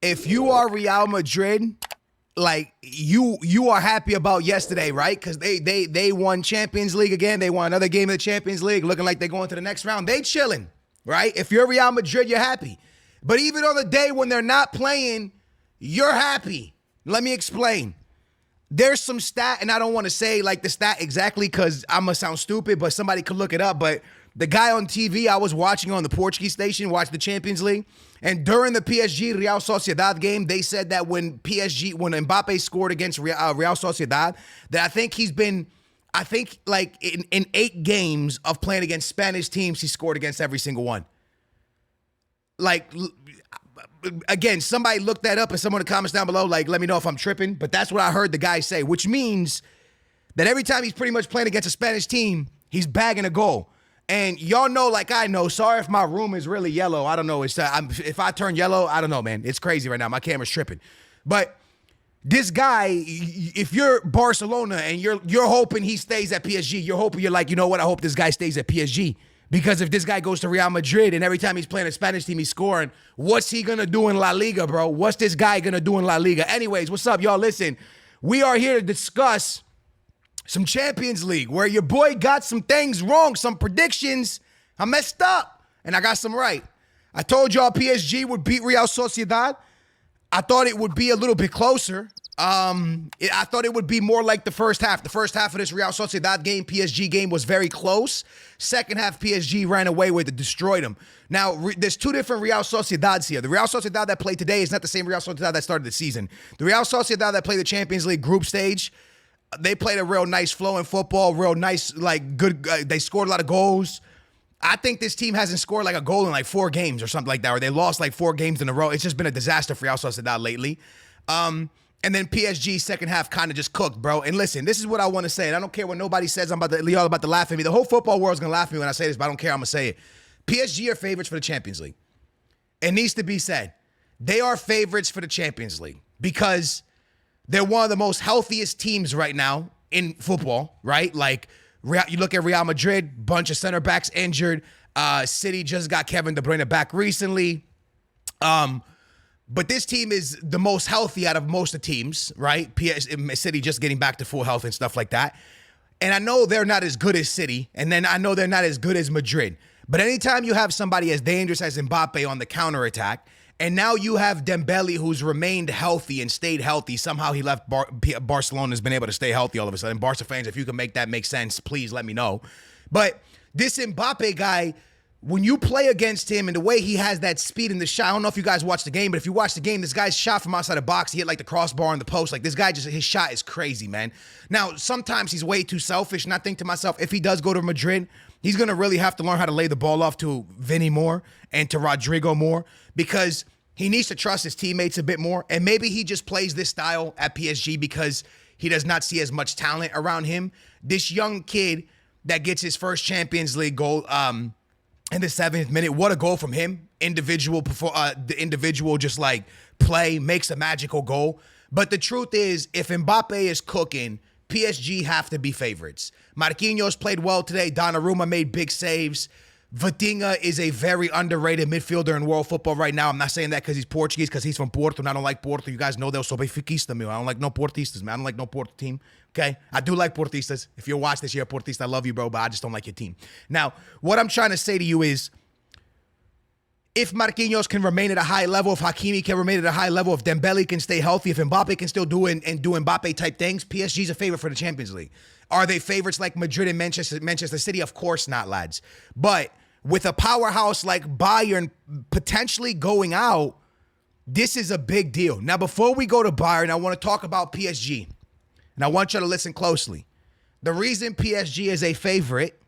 if you are Real Madrid, like you are happy about yesterday, right? Because they won Champions League again. They won another game of the Champions League, looking like they're going to the next round. They chilling, right? If you're Real Madrid, you're happy. But even on the day when they're not playing, you're happy. Let me explain. There's some stat, and I don't want to say like the stat exactly because I'm going to sound stupid, but somebody could look it up. But the guy on TV I was watching on the Portuguese station, watched the Champions League, and during the PSG Real Sociedad game, they said that when Mbappe scored against Real Sociedad, that I think like in 8 games of playing against Spanish teams, he scored against every single one. Like, again, somebody look that up and someone in the comments down below, like, let me know if I'm tripping. But that's what I heard the guy say, which means that every time he's pretty much playing against a Spanish team, he's bagging a goal. And y'all know, like I know, sorry if my room is really yellow. I don't know. If I turn yellow, I don't know, man. It's crazy right now. My camera's tripping. But this guy, if you're Barcelona and you're hoping he stays at PSG, you're like, you know what? I hope this guy stays at PSG. Because if this guy goes to Real Madrid and every time he's playing a Spanish team, he's scoring, what's he going to do in La Liga, bro? What's this guy going to do in La Liga? Anyways, what's up, y'all? Listen, we are here to discuss some Champions League where your boy got some things wrong, some predictions. I messed up, and I got some right. I told y'all PSG would beat Real Sociedad. I thought it would be a little bit closer. I thought it would be more like the first half. The first half of this Real Sociedad game, PSG game, was very close. Second half, PSG ran away with it, destroyed them. Now, there's 2 different Real Sociedads here. The Real Sociedad that played today is not the same Real Sociedad that started the season. The Real Sociedad that played the Champions League group stage, they played a real nice flowing football, real nice, like good. They scored a lot of goals. I think this team hasn't scored like a goal in like 4 games or something like that, or they lost like 4 games in a row. It's just been a disaster for Real Sociedad lately. And then PSG second half kind of just cooked, bro. And listen, this is what I want to say. And I don't care what nobody says. Y'all about to laugh at me. The whole football world's going to laugh at me when I say this, but I don't care. I'm going to say it. PSG are favorites for the Champions League. It needs to be said. They are favorites for the Champions League because they're one of the most healthiest teams right now in football, right? Like, you look at Real Madrid, bunch of center backs injured. City just got Kevin De Bruyne back recently. But this team is the most healthy out of most of the teams, right? City just getting back to full health and stuff like that. And I know they're not as good as City, and then I know they're not as good as Madrid. But anytime you have somebody as dangerous as Mbappe on the counterattack, and now you have Dembele, who's remained healthy and stayed healthy. Somehow he left Barcelona, has been able to stay healthy all of a sudden. Barca fans, if you can make that make sense, please let me know. But this Mbappe guy, when you play against him and the way he has that speed in the shot, I don't know if you guys watched the game, but if you watch the game, this guy's shot from outside the box, he hit like the crossbar on the post. Like this guy his shot is crazy, man. Now, sometimes he's way too selfish, and I think to myself, if he does go to Madrid, he's going to really have to learn how to lay the ball off to Vinny more and to Rodrigo more because he needs to trust his teammates a bit more. And maybe he just plays this style at PSG because he does not see as much talent around him. This young kid that gets his first Champions League goal, in the 7th minute, what a goal from him. The individual just like play, makes a magical goal. But the truth is, if Mbappe is cooking, PSG have to be favorites. Marquinhos played well today. Donnarumma made big saves. Vitinha is a very underrated midfielder in world football right now. I'm not saying that because he's Portuguese, because he's from Porto, and I don't like Porto. You guys know they'll so benfiquista, me. I don't like no Portistas, man. I don't like no Porto team, okay? I do like Portistas. If you're watching this, you're a Portista. I love you, bro, but I just don't like your team. Now, what I'm trying to say to you is, if Marquinhos can remain at a high level, if Hakimi can remain at a high level, if Dembele can stay healthy, if Mbappe can still do Mbappe-type things, PSG's a favorite for the Champions League. Are they favorites like Madrid and Manchester City? Of course not, lads. But with a powerhouse like Bayern potentially going out, this is a big deal. Now, before we go to Bayern, I want to talk about PSG. And I want you to listen closely. The reason PSG is a favorite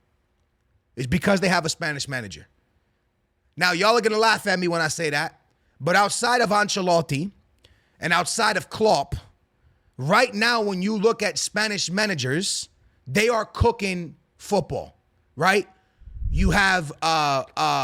is because they have a Spanish manager. Now, y'all are going to laugh at me when I say that. But outside of Ancelotti and outside of Klopp, right now, when you look at Spanish managers, they are cooking football, right? You have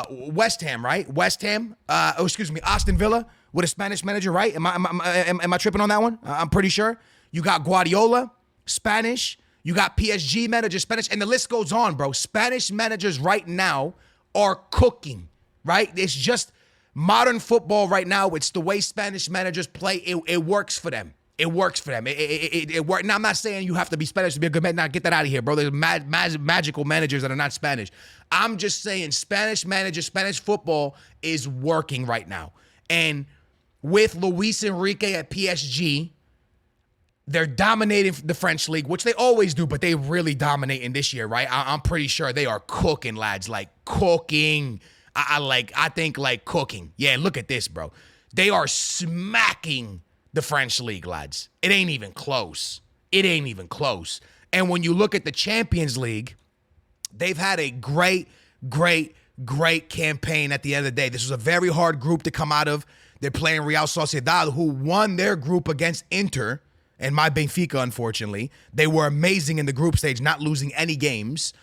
West Ham, right? Aston Villa with a Spanish manager, right? Am I tripping on that one? I'm pretty sure. You got Guardiola, Spanish. You got PSG manager, Spanish, and the list goes on, bro. Spanish managers right now are cooking, right? It's just Modern football right now, it's the way Spanish managers play. It works for them. It works for them. It works. Now, I'm not saying you have to be Spanish to be a good man. Now, get that out of here, bro. There's magical managers that are not Spanish. I'm just saying Spanish managers, Spanish football is working right now. And with Luis Enrique at PSG, they're dominating the French league, which they always do, but they really dominating this year, right? I'm pretty sure they are cooking, lads, like cooking. I think cooking. Yeah, look at this, bro. They are smacking the French league, lads. It ain't even close. It ain't even close. And when you look at the Champions League, they've had a great campaign at the end of the day. This was a very hard group to come out of. They're playing Real Sociedad, who won their group against Inter and my Benfica, unfortunately. They were amazing in the group stage, not losing any games.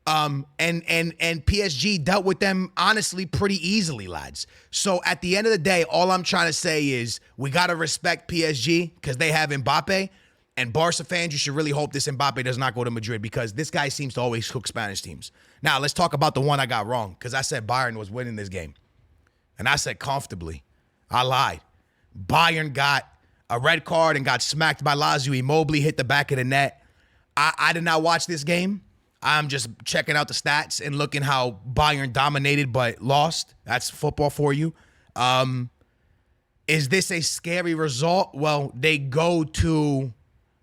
And PSG dealt with them, honestly, pretty easily, lads. So at the end of the day, all I'm trying to say is we got to respect PSG because they have Mbappe. And Barca fans, you should really hope this Mbappe does not go to Madrid because this guy seems to always cook Spanish teams. Now, let's talk about the one I got wrong because I said Bayern was winning this game. And I said comfortably. I lied. Bayern got a red card and got smacked by Lazio. Immobile hit the back of the net. I did not watch this game. I'm just checking out the stats and looking how Bayern dominated but lost. That's football for you. Is this a scary result? Well, they go to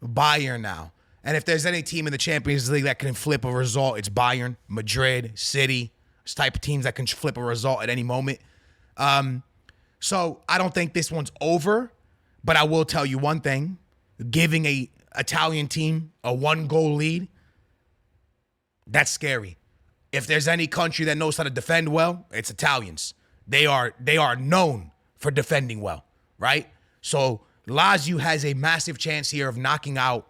Bayern now. And if there's any team in the Champions League that can flip a result, it's Bayern, Madrid, City. It's type of teams that can flip a result at any moment. So I don't think this one's over, but I will tell you one thing. Giving a Italian team a 1-goal lead, that's scary. If there's any country that knows how to defend well, it's Italians. They are known for defending well, right? So Lazio has a massive chance here of knocking out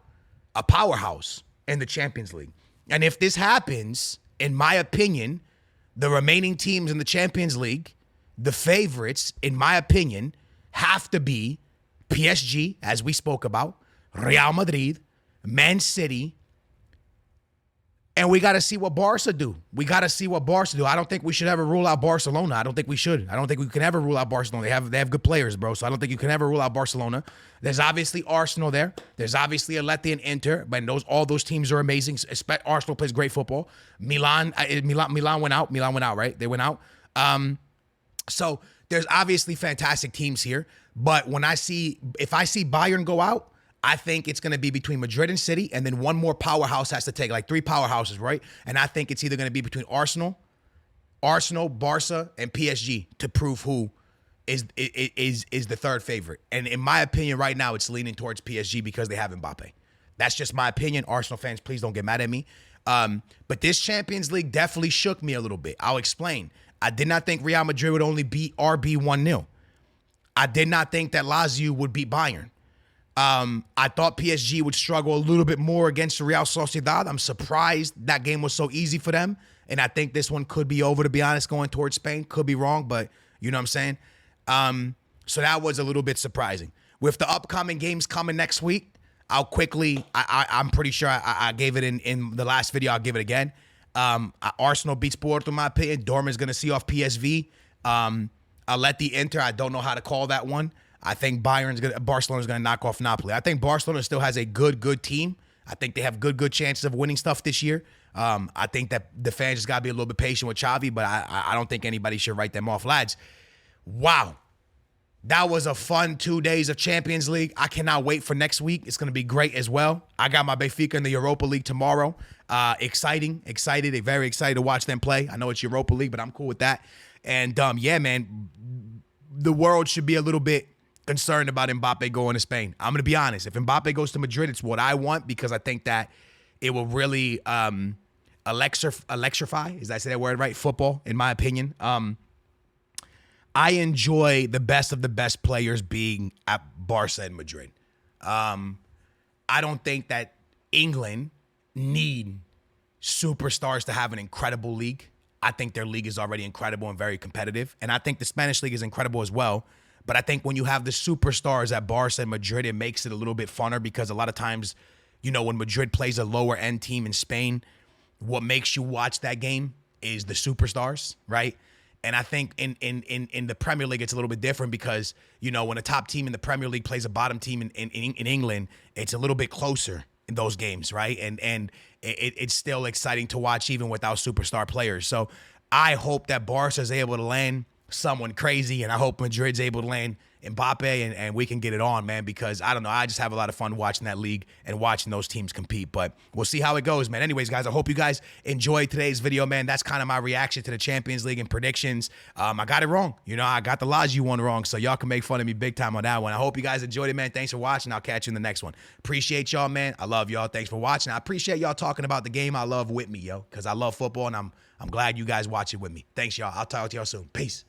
a powerhouse in the Champions League. And if this happens, in my opinion, the remaining teams in the Champions League, the favorites, in my opinion, have to be PSG, as we spoke about, Real Madrid, Man City, and we got to see what Barca do. I don't think we should ever rule out Barcelona. I don't think we should. I don't think we can ever rule out Barcelona. They have good players, bro. So I don't think you can ever rule out Barcelona. There's obviously Arsenal there. There's obviously Atleti and Inter, but all those teams are amazing. Arsenal plays great football. Milan went out. Milan went out, right? They went out. So there's obviously fantastic teams here. But if I see Bayern go out, I think it's going to be between Madrid and City, and then one more powerhouse has to take, like 3 powerhouses, right? And I think it's either going to be between Arsenal, Barca, and PSG to prove who is the third favorite. And in my opinion, right now, it's leaning towards PSG because they have Mbappe. That's just my opinion. Arsenal fans, please don't get mad at me. But this Champions League definitely shook me a little bit. I'll explain. I did not think Real Madrid would only beat RB 1-0. I did not think that Lazio would beat Bayern. I thought PSG would struggle a little bit more against Real Sociedad. I'm surprised that game was so easy for them. And I think this one could be over, to be honest, going towards Spain. Could be wrong, but you know what I'm saying? So that was a little bit surprising. With the upcoming games coming next week, I'll quickly, I'm pretty sure I gave it in the last video. I'll give it again. Arsenal beats Porto, in my opinion. Dortmund's going to see off PSV. I'll let the Inter. I don't know how to call that one. I think Barcelona's going to knock off Napoli. I think Barcelona still has a good team. I think they have good chances of winning stuff this year. I think that the fans just got to be a little bit patient with Xavi, but I don't think anybody should write them off. Lads, wow. That was a fun 2 days of Champions League. I cannot wait for next week. It's going to be great as well. I got my Benfica in the Europa League tomorrow. Excited, very excited to watch them play. I know it's Europa League, but I'm cool with that. And yeah, man, the world should be a little bit concerned about Mbappe going to Spain. I'm going to be honest. If Mbappe goes to Madrid, it's what I want because I think that it will really electrify, is I say that word right, football, in my opinion. I enjoy the best of the best players being at Barca and Madrid. I don't think that England need superstars to have an incredible league. I think their league is already incredible and very competitive. And I think the Spanish league is incredible as well. But I think when you have the superstars at Barca and Madrid, it makes it a little bit funner because a lot of times, you know, when Madrid plays a lower end team in Spain, what makes you watch that game is the superstars, right? And I think in the Premier League, it's a little bit different because, you know, when a top team in the Premier League plays a bottom team in England, it's a little bit closer in those games, right? And it's still exciting to watch even without superstar players. So I hope that Barca is able to land someone crazy, and I hope Madrid's able to land Mbappe, and we can get it on, man, because I don't know, I just have a lot of fun watching that league and watching those teams compete, but we'll see how it goes, man. Anyways, guys, I hope you guys enjoyed today's video, man. That's kind of my reaction to the Champions League and predictions. I got it wrong. You know, I got the Lazio one wrong, so y'all can make fun of me big time on that one. I hope you guys enjoyed it, man. Thanks for watching. I'll catch you in the next one. Appreciate y'all, man. I love y'all. Thanks for watching. I appreciate y'all talking about the game I love with me, yo, because I love football, and I'm glad you guys watch it with me. Thanks, y'all. I'll talk to y'all soon. Peace.